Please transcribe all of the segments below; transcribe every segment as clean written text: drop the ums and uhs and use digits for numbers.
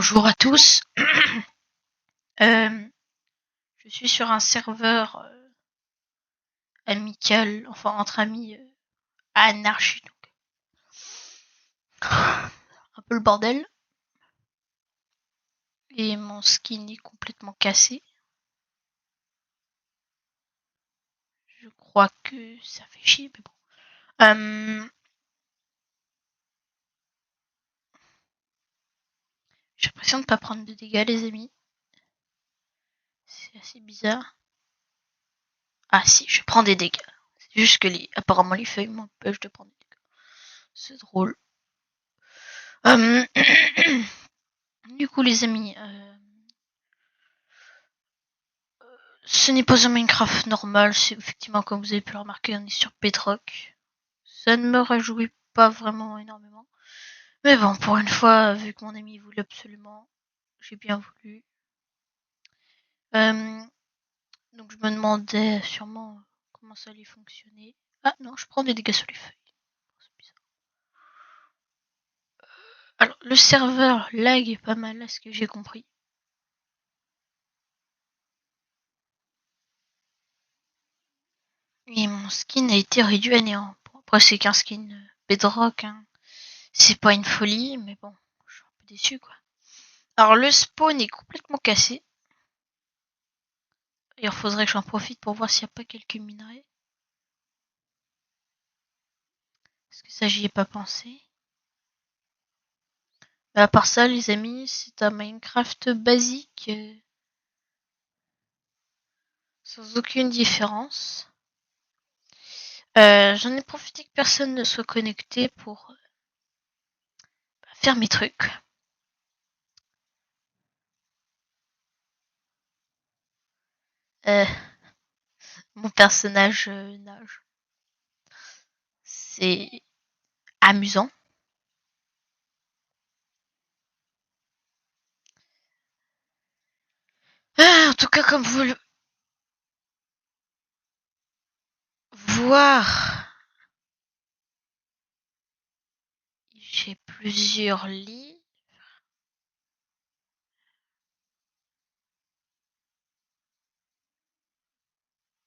Bonjour à tous. Euh, je suis sur un serveur amical, enfin entre amis anarchie. Donc. Un peu le bordel. Et mon skin est complètement cassé. Je crois que ça fait chier, mais bon. J'ai l'impression de ne pas prendre de dégâts, les amis. C'est assez bizarre. Ah si, je prends des dégâts. C'est juste que apparemment les feuilles m'empêchent de prendre des dégâts. C'est drôle. Du coup, les amis, ce n'est pas un Minecraft normal, c'est effectivement, comme vous avez pu le remarquer, on est sur Bedrock. Ça ne me réjouit pas vraiment énormément. Mais bon, pour une fois, vu que mon ami voulait absolument, j'ai bien voulu. Euh, donc je me demandais sûrement comment ça allait fonctionner. Ah non, je prends des dégâts sur les feuilles. C'est bizarre. Alors, le serveur lag pas mal, à ce que j'ai compris. Et mon skin a été réduit à néant. Bon, après, c'est qu'un skin Bedrock, hein. C'est pas une folie, mais bon, je suis un peu déçu, quoi. Alors, le spawn est complètement cassé. Il faudrait que j'en profite pour voir s'il n'y a pas quelques minerais. Parce que ça, j'y ai pas pensé. Mais à part ça, les amis, c'est un Minecraft basique. Sans aucune différence. J'en ai profité que personne ne soit connecté pour faire mes trucs. Euh, Mon personnage nage. C'est amusant. En tout cas, comme vous le voir, j'ai plusieurs lits.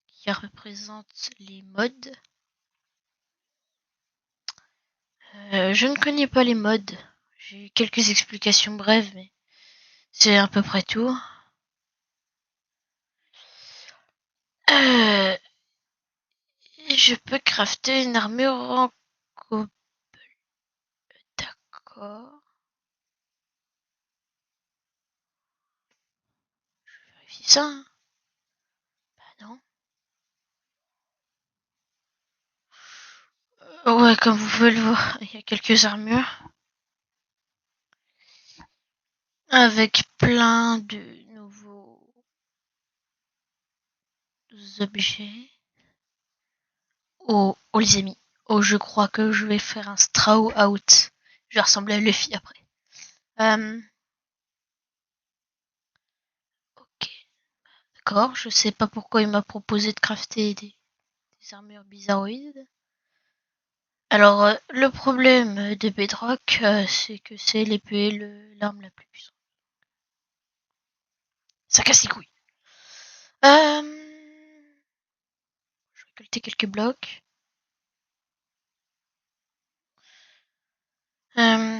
Qui représentent les mods. Je ne connais pas les mods. J'ai eu quelques explications brèves, mais c'est à peu près tout. Euh, je peux crafter une armure en cobble. D'accord. Je vérifie ça. Hein. Bah non. Ouais, comme vous pouvez le voir, il y a quelques armures. Avec plein de nouveaux objets. Oh les amis. Oh, je crois que je vais faire un straw out. Je vais ressembler à Luffy après. Euh, ok. D'accord, je sais pas pourquoi il m'a proposé de crafter des armures bizarroïdes. Alors, le problème de Bedrock, c'est que c'est l'épée, l'arme la plus puissante. Ça casse les couilles. Je vais récolter quelques blocs. Euh,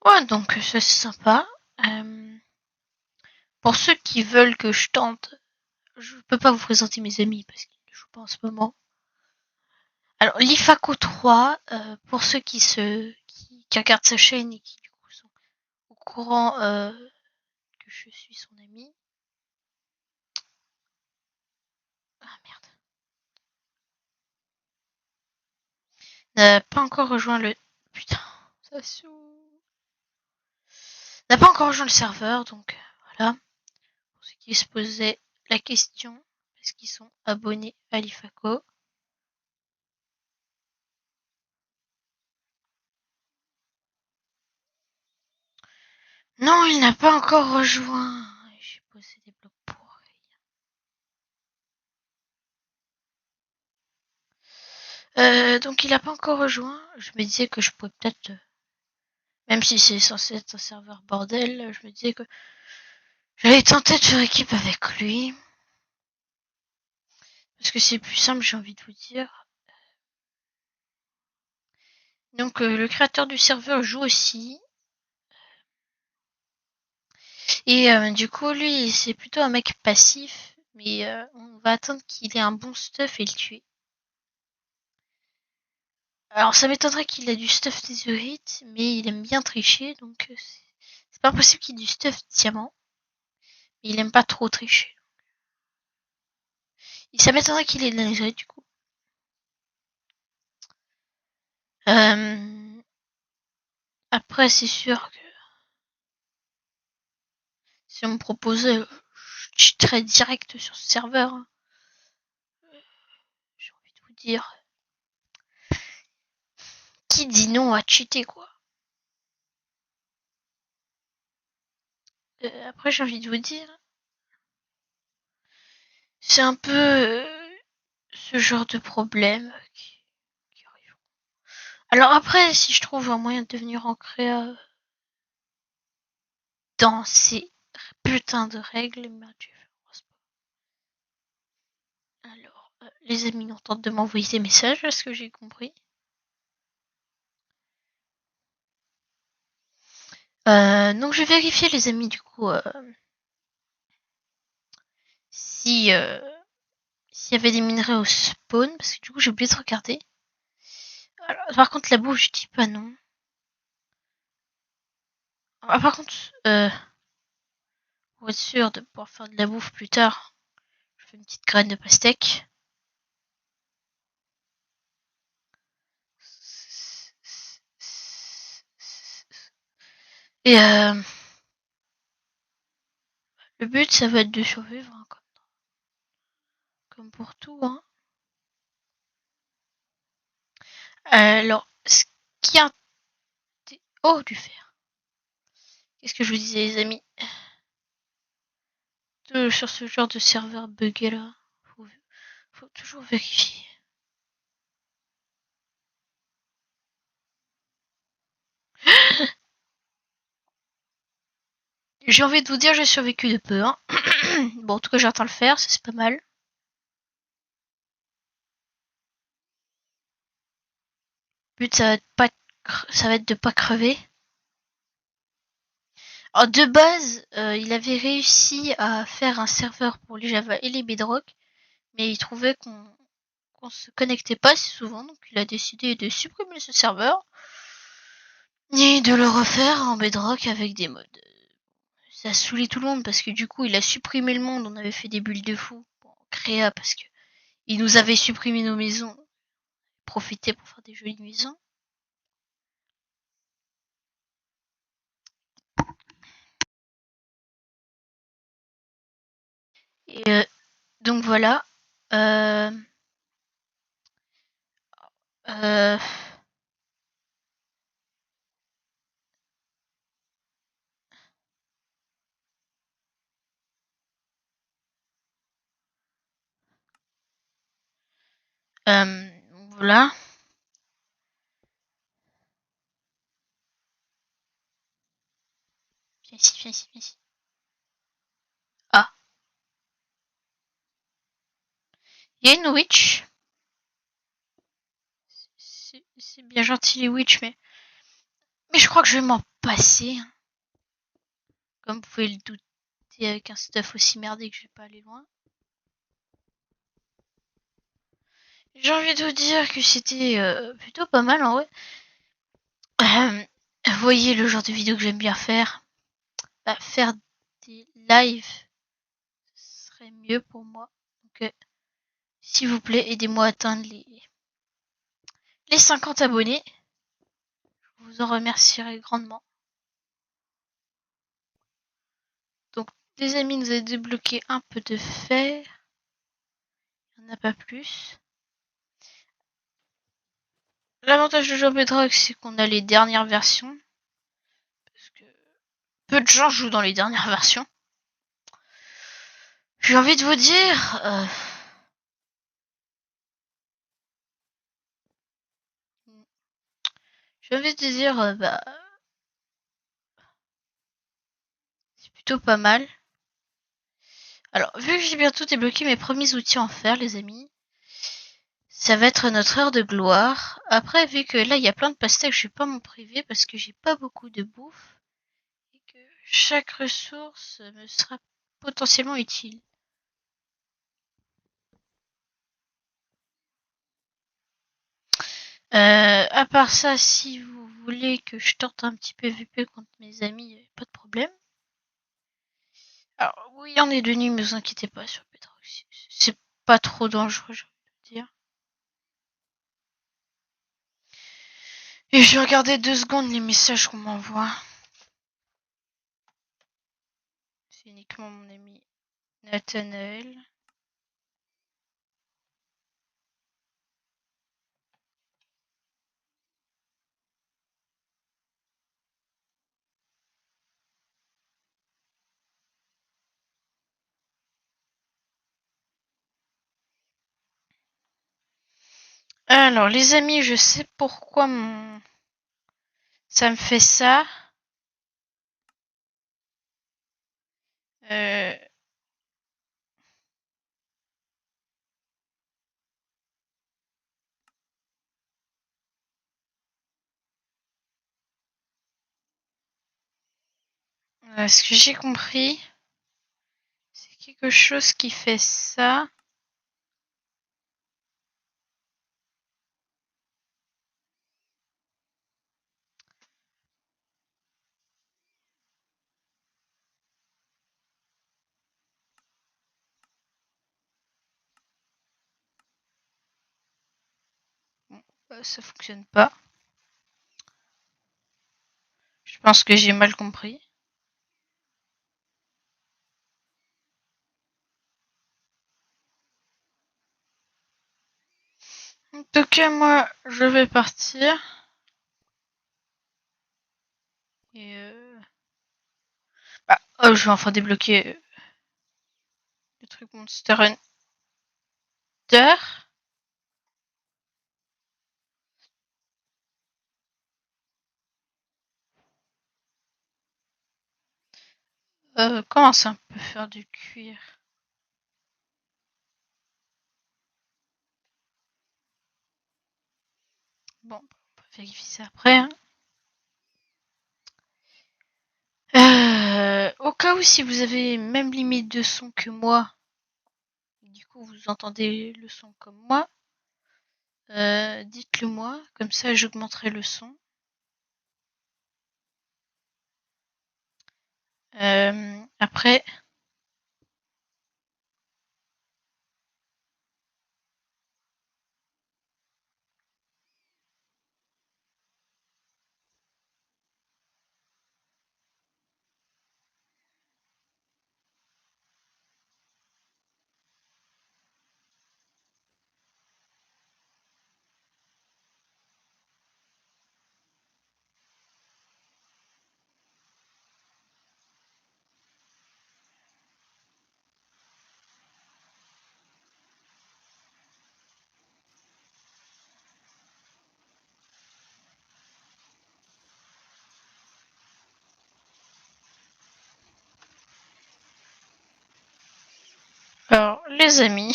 ouais, donc ça c'est sympa. Euh, pour ceux qui veulent que je tente, je peux pas vous présenter mes amis parce qu'ils ne jouent pas en ce moment. Alors, l'IFACO 3, pour ceux qui regardent sa chaîne et qui du coup sont au courant que je suis son ami. Ah merde. N'a pas encore rejoint le. Putain, ça saoule. N'a pas encore rejoint le serveur, donc voilà. Pour ceux qui se posaient la question, est-ce qu'ils sont abonnés à l'IFACO? Non, il n'a pas encore rejoint. J'ai posé des blocs pourris. Donc il a pas encore rejoint. Je me disais que je pourrais peut-être, même si c'est censé être un serveur bordel, je me disais que j'allais tenter de faire équipe avec lui. Parce que c'est plus simple, j'ai envie de vous dire. Donc le créateur du serveur joue aussi. Et du coup, lui, c'est plutôt un mec passif. Mais on va attendre qu'il ait un bon stuff et le tuer. Alors ça m'étonnerait qu'il ait du stuff Netherite, mais il aime bien tricher, donc c'est pas impossible qu'il ait du stuff diamant. Mais il aime pas trop tricher. Et ça m'étonnerait qu'il ait de la Netherite du coup. Euh, Après, c'est sûr que si on me proposait, je cheaterais direct sur ce serveur. Hein. J'ai envie de vous dire. Qui dit non à cheater, quoi. Après, j'ai envie de vous dire. C'est un peu ce genre de problème qui arrive. Alors après, si je trouve un moyen de devenir ancré dans ces putains de règles, merde, je pas. Alors, les amis ont tenté de m'envoyer des messages, à ce que j'ai compris. Donc je vais vérifier les amis du coup si s'il y avait des minerais au spawn, parce que du coup j'ai oublié de regarder. Alors, par contre la bouffe je dis pas non. Ah, par contre, pour être sûr de pouvoir faire de la bouffe plus tard, je fais une petite graine de pastèque. Et le but ça va être de survivre, hein, comme pour tout. Hein. Alors, ce qui a... Oh, du fer. Qu'est-ce que je vous disais les amis? Sur ce genre de serveur buggé là, faut toujours vérifier. J'ai envie de vous dire, j'ai survécu de peu. Hein. Bon, en tout cas, j'attends le faire, ça c'est pas mal. Le but, ça va être de pas crever. Alors, de base, il avait réussi à faire un serveur pour les Java et les Bedrock, mais il trouvait qu'on se connectait pas assez souvent, donc il a décidé de supprimer ce serveur et de le refaire en Bedrock avec des mods. Ça a saoulé tout le monde parce que du coup, il a supprimé le monde, on avait fait des bulles de fou pour créa parce que il nous avait supprimé nos maisons, profité pour faire des jolies maisons. Et donc voilà. Euh, euh, voilà. Viens ici, viens ici, viens ici. Ah, il y a une witch. C'est bien gentil les witch, mais je crois que je vais m'en passer. Hein. Comme vous pouvez le douter avec un stuff aussi merdique, je vais pas aller loin. J'ai envie de vous dire que c'était plutôt pas mal en vrai. Vous voyez le genre de vidéo que j'aime bien faire. Bah, faire des lives serait mieux pour moi. Donc, s'il vous plaît, aidez-moi à atteindre les 50 abonnés. Je vous en remercierai grandement. Donc, les amis, nous avons débloqué un peu de fer. Il n'y en a pas plus. L'avantage de Job Bedrock, c'est qu'on a les dernières versions. Parce que peu de gens jouent dans les dernières versions. J'ai envie de vous dire, envie de dire, c'est plutôt pas mal. Alors, vu que j'ai bientôt débloqué mes premiers outils en fer, les amis, ça va être notre heure de gloire. Après, vu que là, il y a plein de pastèques, je vais pas m'en priver parce que j'ai pas beaucoup de bouffe et que chaque ressource me sera potentiellement utile. À part ça, si vous voulez que je tente un petit PVP contre mes amis, pas de problème. Alors, oui, il y en est de nuit, mais vous inquiétez pas sur Petrox. C'est pas trop dangereux, j'ai envie de dire. Et je vais regarder 2 secondes les messages qu'on m'envoie. C'est uniquement mon ami Nathanaël. Alors, les amis, je sais pourquoi ça me fait ça. Euh, Ce que j'ai compris, c'est quelque chose qui fait ça. Bon, ça fonctionne pas. Je pense que j'ai mal compris. En tout cas, moi, je vais partir. Et je vais enfin débloquer le truc Monster Hunter. Comment ça, on peut faire du cuir? Bon, on peut vérifier ça après. Hein. Au cas où, si vous avez même limite de son que moi, du coup vous entendez le son comme moi, dites-le moi, comme ça j'augmenterai le son. Après, alors les amis,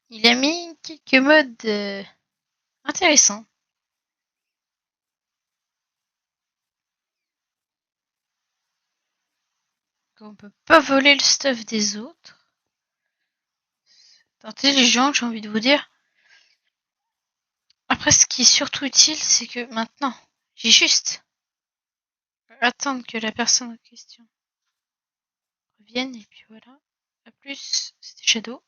il a mis quelques modes intéressants. On peut pas voler le stuff des autres. C'est intelligent, j'ai envie de vous dire. Après, ce qui est surtout utile, c'est que maintenant, j'ai juste attendre que la personne en question revienne et puis voilà. A plus, c'était Shadow.